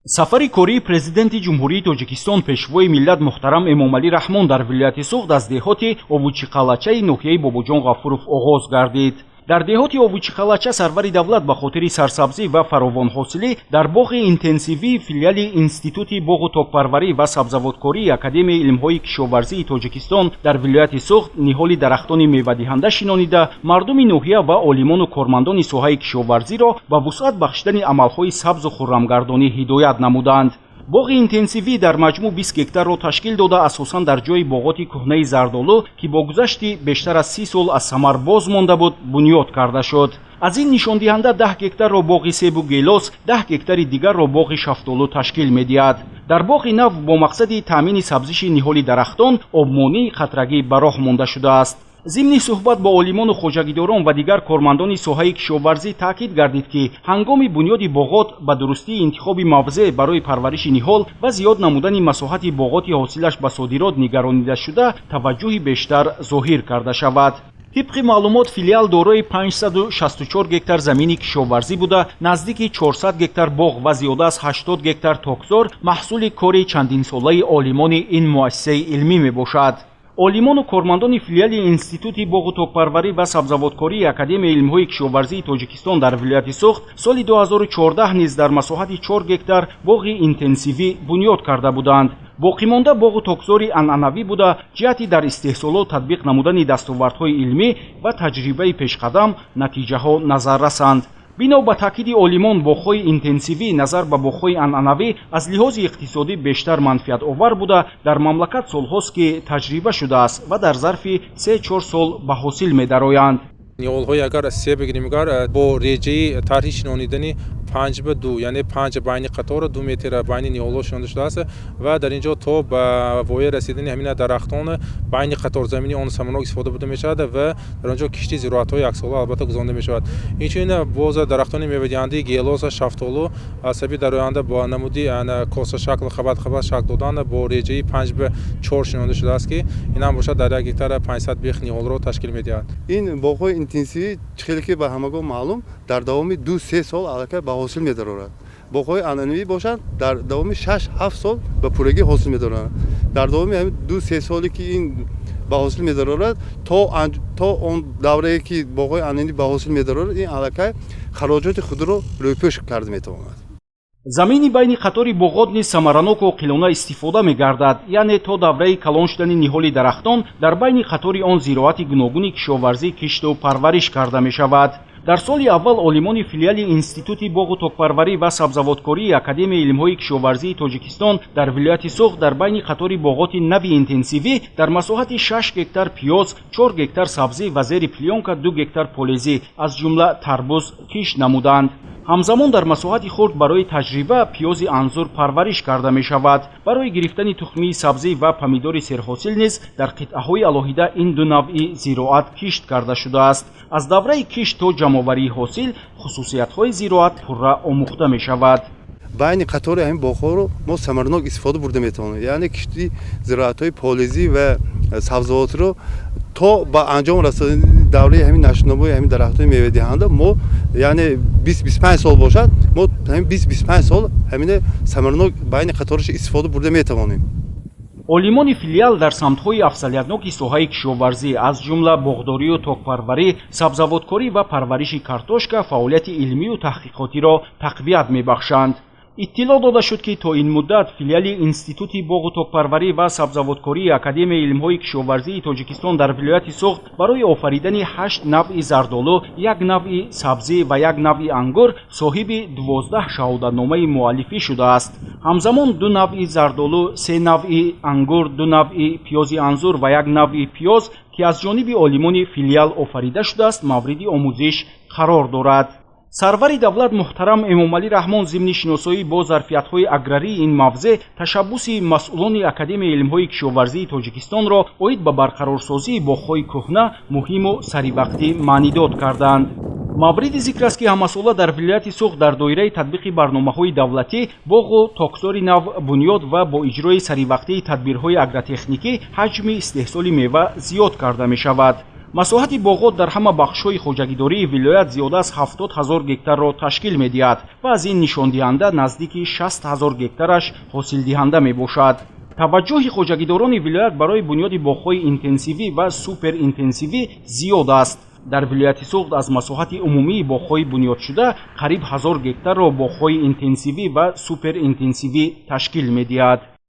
сафари кории президенти ҷумҳурии тоҷикистон пешвои миллат муҳтарам Эмомалӣ Раҳмон дар вилояти Суғд аз деҳоти Овучиқалачаи ноҳияи Бобоҷон Ғафуров оғоз гардид. дар деҳоти Овучиқалача сарвари давлат ба хотири сарсабзӣ ва фаровонҳосилӣ дар боғи интенсивии филиали Институти боғу токпарварӣ ва сабзаводкории Академияи илмҳои кишоварзии Тоҷикистон дар вилояти Суғд ниҳоли дарахтони мевадиҳанда шинонида, мардуми ноҳия ва олимону кормандони соҳаи кишоварзиро ба вусъат бахшидани амалҳои сабзу хуррамгардонӣ ҳидоят намуданд. боғи интенсивӣ дар маҷмӯъ 20 гектарро ташкил дода, асосан дар ҷои боғоти кӯҳнаи Зардолу, ки бо гузашти бештар аз 30 сол аз самар боз монда буд, бунёд карда шуд. аз ин нишондиҳанда 10 гектарро боғи себу гелос, 10 гектари дигарро боғи шафтолу ташкил медиҳад. дар боғи нав бо мақсади таъмини сабзиши ниҳоли дарахтон, обмонии қатрагӣ ба роҳ монда шудааст. зимни суҳбат бо олимону хоҷагидорон ва дигар кормандони соҳаи кишоварзӣ таъкид гардид, ки ҳангоми бунёди боғот ба дурустии интихоби мавзеъ барои парвариши ниҳол ва зиёд намудани масоҳати боғоти ҳосилаш ба содирот нигаронида шуда, таваҷҷӯҳи бештар зоҳир карда шавад. тибқи маълумот, филиал дорои 564 гектар замини кишоварзӣ буда, наздики 400 гектар боғ ва зиёда аз 80 гектар токзор маҳсули кори чандинсолаи олимони ин муассисаи илмӣ мебошад. олимону кормандони филиали Институти боғу токпарварӣ ва сабзаводкории Академияи илмҳои кишоварзии Тоҷикистон дар вилояти Суғд соли 2014 низ дар масоҳати 4 гектар боғи интенсивӣ бунёд карда буданд. боқимонда боғу токзори анъанавӣ буда, ҷиҳати дар истеҳсолот татбиқ намудани дастовардҳои илмӣ ва таҷрибаи пешқадам натиҷаҳо назаррасанд. бино ба таъкиди олимон, боғҳои интенсивӣ назар ба боғҳои анъанавӣ аз лиҳози иқтисодӣ бештар манфиатовар буда, дар мамлакат солҳост ки таҷриба шудааст ва дар зарфи 3-4 сол ба ҳосил медароянд. ниҳолҳои агар се бигирем, агар бо реҷаи тарҳи шинонидани 5:2, яъне 5 байни қатора 2 метр байни ниҳолҳо шинонида шудааст ва дар ин ҷо то ба воя расидани ҳамин дарахтон байни қаторзамини он саманок истифода бурда мешавад ва дар он ҷо кишти зироатҳои яксола албатта гузаронида мешавад. инчунин боз дарахтони мевадиҳандаи гелос, шафтолу, асаби дар оянда ба намуди коса шакл, хабат шакл додан бо реҷаи 5:4 шинонида шудааст, ки ин ҳам бошад дар 1 гектар 500 бих ниҳолро ташкил медиҳад. ин боғҳои интенсивӣ хеле ки ба ҳамагон маълум дар давоми 2-3 сол аллакай ба ҳосил медарорад. боғҳои анъанавӣ бошанд, дар давоми 6-7 сол ба пуррагӣ ҳосил медароранд. дар давоми 2-3 соле ки ин ба ҳосил медарорад, то он даврае ки боғҳои анъанавӣ ба ҳосил медарорад, ин аллакай хароҷоти худро рӯйпӯш карда метавонад. замини байни қатори боғот низ самаранок оқилона истифода мегардад, яъне то давраи калон шудани ниҳоли дарахтон дар байни қатори он зироати гуногуни кишоварзӣ кишту парвариш карда мешавад. дар соли аввал олимони филиали Институти боғу токпарварӣ ва сабзаводкории Академияи илмҳои кишоварзии Тоҷикистон дар вилояти Суғд дар байни қатори боғоти нави интенсивӣ дар масоҳати 6 гектар пиёз, 4 гектар сабзӣ ва зери плёнка 2 гектар полезӣ аз ҷумла тарбуз кишт намуданд. ҳамзамон дар масоҳати хурд барои таҷриба пиёзи анзур парвариш карда мешавад. барои гирифтани тухмии сабзӣ ва помидори серҳосил низ дар қитъаҳои алоҳида ин ду навъи зироат кишт карда шудааст. аз давраи кишт то ҷамъоварии ҳосил хусусиятҳои зироат пурра омӯхта мешавад. байни қатори ҳамин боғҳоро мо самаранок истифода бурда метавонем, яъне кишти зироатҳои полезӣ ва сабзавотро то ба анҷом расонидани давраи ҳамин нашномои ҳамин дарахтони мевадиҳанда мо яъне 20-25 сол бошад, мо ҳамин 20-25 сол ҳамин самаранок байни қатораш истифода бурда метавонем. олимони филиал дар самтҳои афзалиятноки соҳаи кишоварзӣ аз ҷумла боғдорию токпарварӣ, сабзаводкорӣ ва парвариши картошка фаъолияти илмию таҳқиқотиро тақвият мебахшанд. иттилоъ дода шуд, ки то ин муддат филиали Институти боғу токпарварӣ ва сабзаводкории Академияи илмҳои кишоварзии Тоҷикистон дар вилояти Суғд барои офаридани 8 навъи зардолу, 1 навъи сабзӣ ва 1 навъи ангур соҳиби 12 шаҳодатномаи муаллифӣ шудааст. ҳамзамон 2 навъи зардолу, 3 навъи ангур, 2 навъи пиёзи анзур ва 1 навъи пиёз, ки аз ҷониби олимони филиал офарида шудааст, мавриди омӯзиш қарор дорад. сарвари давлат муҳтарам Эмомалӣ Раҳмон зимни шиносоӣ бо зарфиятҳои аграрии ин мавзеъ ташаббуси масъулони Академияи илмҳои кишоварзии Тоҷикистонро оид ба барқарорсозии боғҳои кӯҳна муҳиму саривақтӣ маънидод карданд. мавриди зикр аст, ки ҳамасола дар вилояти Суғд дар доираи татбиқи барномаҳои давлатӣ боғу токзори нав бунёд ва бо иҷрои саривақтии тадбирҳои агротехникӣ ҳаҷми истеҳсоли мева зиёд карда мешавад. масоҳати боғот дар ҳама бахшҳои хоҷагидории вилоят зиёда аз 70 000 гектарро ташкил медиҳад ва аз ин нишондиҳанда наздики 60 000 гектараш ҳосилдиҳанда мебошад. таваҷҷӯҳи хоҷагидорони вилоят барои бунёди боғҳои интенсивӣ ва суперинтенсивӣ зиёд аст. дар вилояти Суғд аз масоҳати умумии боғҳои бунёдшуда қариб 1000 гектарро боғҳои интенсивӣ ва суперинтенсивӣ ташкил медиҳад.